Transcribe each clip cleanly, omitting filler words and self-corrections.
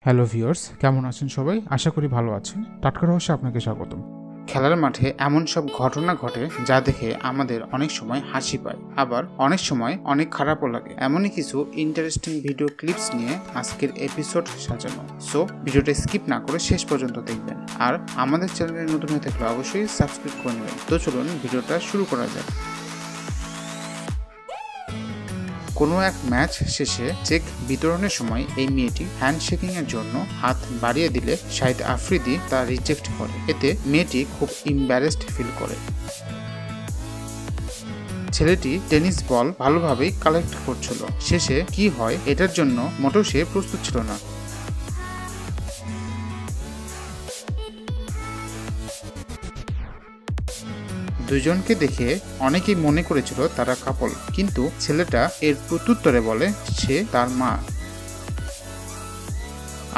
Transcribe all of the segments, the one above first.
Hello viewers, কেমন আছেন সবাই? আশা করি ভালো আছেন। টাটকা রহস্যে আপনাকে স্বাগতম। খেলার মাঠে এমন সব ঘটনা ঘটে যা দেখে আমাদের অনেক সময় হাসি পায়, আবার অনেক সময় অনেক খারাপও লাগে। এমনই কিছু ইন্টারেস্টিং ভিডিও ক্লিপস নিয়ে আজকের এপিসোড সাজানো। সো ভিডিওটা স্কিপ না করে শেষ পর্যন্ত দেখবেন, আর আমাদের চ্যানেলে নতুন হয়ে থাকলে অবশ্যই সাবস্ক্রাইব করে নেবেন। তো চলুন ভিডিওটা শুরু করা যাক। কোনো এক ম্যাচ শেষে চেক বিতরণের সময় এই মেয়েটি হ্যান্ডশেকিং এর জন্য হাত বাড়িয়ে দিলে শাহিদ আফ্রিদি তা রিজেক্ট করে। এতে মেয়েটি খুব ইম্বারেসড ফিল করে। ছেলেটি টেনিস বল ভালোভাবেই কালেক্ট করছিল। শেষে কি হয় এটার জন্য মোটেও সে প্রস্তুত ছিল না। দুজনকে দেখে অনেকেই মনে করেছিল তারা কাপল, কিন্তু ছেলেটা এর প্রত্যুত্তরে বলে সে তার মা।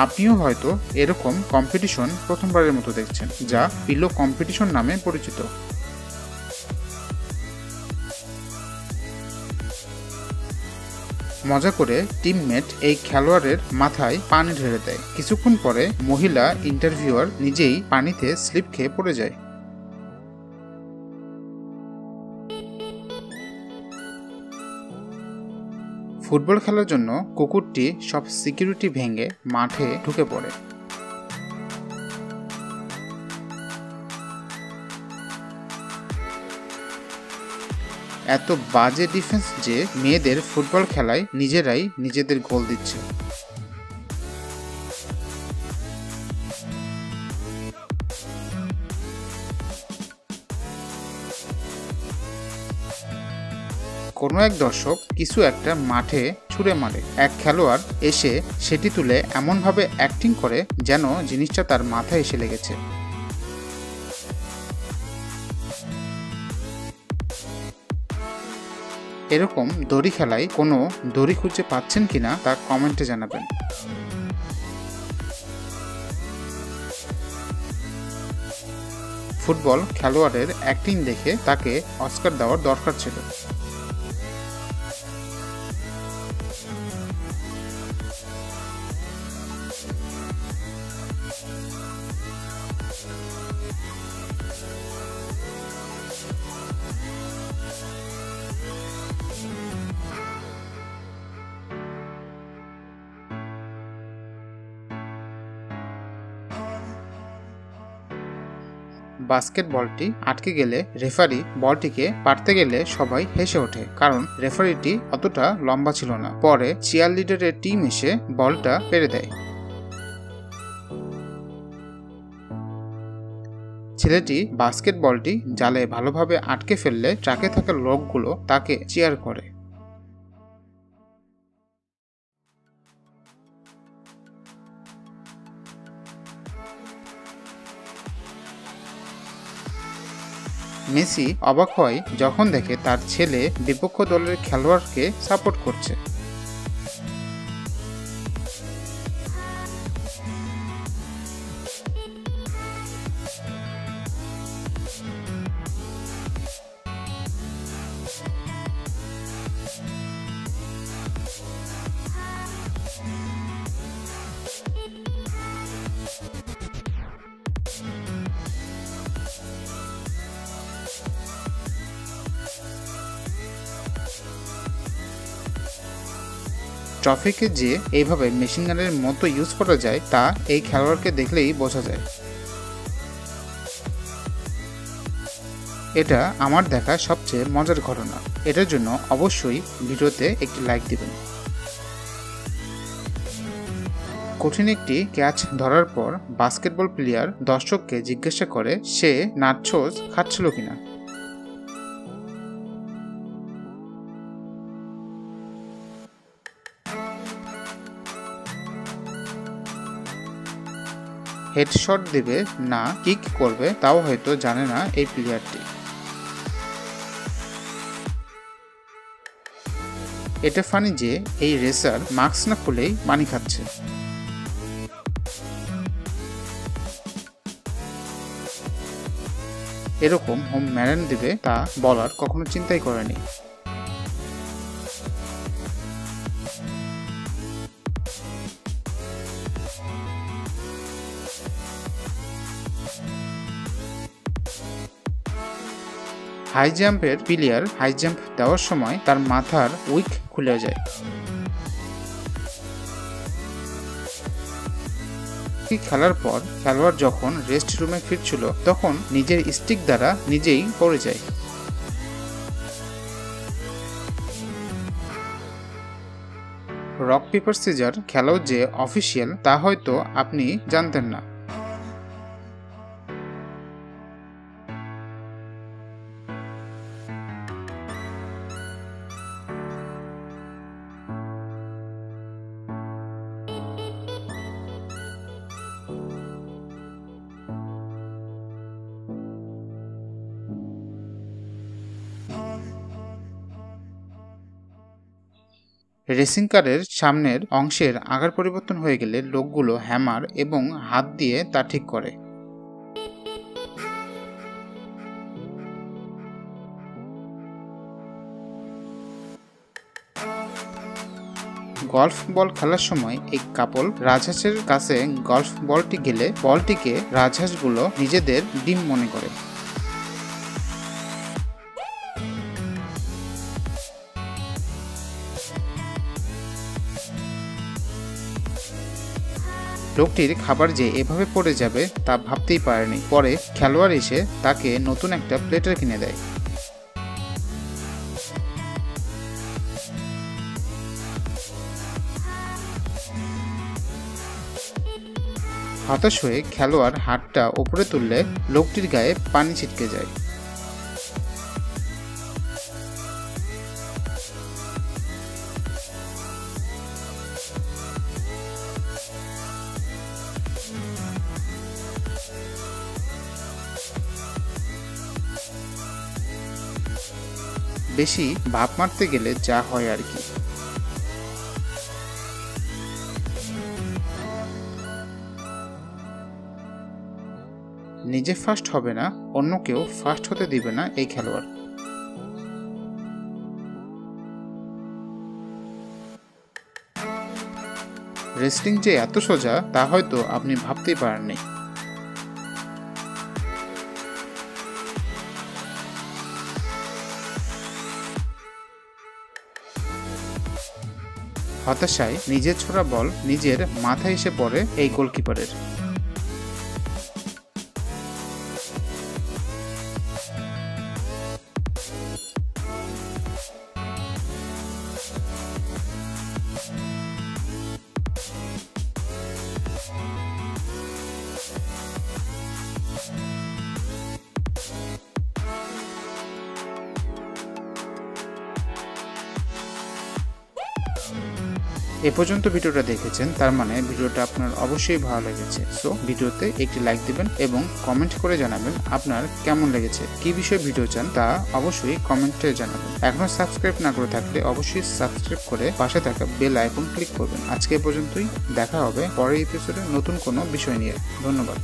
আপনিও হয়তো এরকম কম্পিটিশন প্রথমবারের মতো দেখছেন, যা পিলো কম্পিটিশন নামে পরিচিত। মজা করে টিমমেট এই খেলোয়াড়ের মাথায় পানি ঢেলে দেয়। কিছুক্ষণ পরে মহিলা ইন্টারভিউয়ার নিজেই পানিতে স্লিপ খেয়ে পড়ে যায়। ফুটবল খেলার জন্য কুকুরটি সব সিকিউরিটি ভেঙে মাঠে ঢুকে পড়ে। এত বাজে ডিফেন্স যে মেয়েদের ফুটবল খেলায় নিজেরাই নিজেদের গোল দিচ্ছে। কোনো এক দর্শক কিছু একটা মাঠে ছুঁড়ে মারে। এক খেলোয়াড় এসে সেটি তুলে এমনভাবে অ্যাক্টিং করে যেন জিনিসটা তার মাথায় এসে লেগেছে। এরকম দড়ি খেলায় কোনো দড়ি খুঁজে পাচ্ছেন কিনা তা কমেন্টে জানাবেন। ফুটবল খেলোয়াড়ের অ্যাক্টিং দেখে তাকে অস্কার দেওয়ার দরকার ছিল। বাস্কেটবলটি আটকে গেলে রেফারি বলটিকে পারতে গেলে সবাই হেসে ওঠে, কারণ রেফারিটি অতটা লম্বা ছিল না। পরে চিয়ারলিডারের টিম এসে বলটা পেরে দেয়। ছেলেটি বাস্কেটবলটি জালে ভালোভাবে আটকে ফেললে ট্রাকে থাকা লোকগুলো তাকে চিয়ার করে। মেসি অবাক হয় যখন দেখে তার ছেলে বিপক্ষ দলের খেলোয়াড়কে সাপোর্ট করছে। ট্রফিকে যে এইভাবে মেশিন গানের মতো ইউজ করা যায় তা এই খেলোয়াড়কে দেখলেই বোঝা যায়। এটা আমার দেখা সবচেয়ে মজার ঘটনা। এটার জন্য অবশ্যই ভিডিওতে একটি লাইক দিবেন। কঠিন একটি ক্যাচ ধরার পর বাস্কেটবল প্লেয়ার দর্শককে জিজ্ঞাসা করে সে নাচোস খাচ্ছিল কিনা। হেডশট দেবে না কিক করবে তাও হয়তো জানে না এই প্লেয়ারটি। এটা ফানি যে এই রেসার মাস্ক না খুলেই পানি খাচ্ছে। এরকম হোম ম্যারেন দেবে তা বলার কখনো চিন্তাই করেনি। হাই জাম্পের প্লেয়ার হাই জাম্প দেওয়ার সময় তার মাথার উইক খুলে যায়। খেলার পর খেলোয়াড় যখন রেস্ট রুমে ফিরছিল তখন নিজের স্টিক দ্বারা নিজেই পড়ে যায়। রক পেপার সিজার খেলাও যে অফিসিয়াল তা হয়তো আপনি জানতেন না। রেসিং কারের সামনের অংশের আকার পরিবর্তন হয়ে গেলে লোকগুলো হ্যামার এবং হাত দিয়ে তা ঠিক করে। গল্ফ বল খেলার সময় এক কাপল রাজহাঁসের কাছে গল্ফ বলটি গেলে বলটিকে রাজহাঁসগুলো নিজেদের ডিম মনে করে। লোকটির খাবার যে এভাবে পড়ে যাবে তা ভাবতেই পারেনি। পরে খেলোয়াড় এসে তাকে নতুন একটা প্লেটার কিনে দেয়। হতাশ হয়ে খেলোয়াড় হাতটা উপরে তুললে লোকটির গায়ে পানি ছিটকে যায়। বেশি ভাব মারতে গেলে যা হয় আর কি। নিজে ফার্স্ট হবে না, অন্য কেউ ফার্স্ট হতে দিবে না এই খেলোয়াড়। রেসলিং যে এত সোজা তা হয়তো আপনি ভাবতেই পারেননি। হতাশায় নিজের ছোড়া বল নিজের মাথায় এসে পড়ে এই গোলকিপারের। এ পর্যন্ত ভিডিওটা দেখেছেন, তার মানে ভিডিওটা আপনার অবশ্যই ভালো লেগেছে। সো ভিডিওতে একটি লাইক দিবেন এবং কমেন্ট করে জানাবেন আপনার কেমন লেগেছে, কি বিষয়ে ভিডিও চান তা অবশ্যই কমেন্টে জানাবেন। এখনো সাবস্ক্রাইব না করে থাকলে অবশ্যই সাবস্ক্রাইব করে পাশে থাকা বেল আইকন ক্লিক করবেন। আজকে এ পর্যন্তই, দেখা হবে পরের এপিসোডে নতুন কোনো বিষয় নিয়ে। ধন্যবাদ।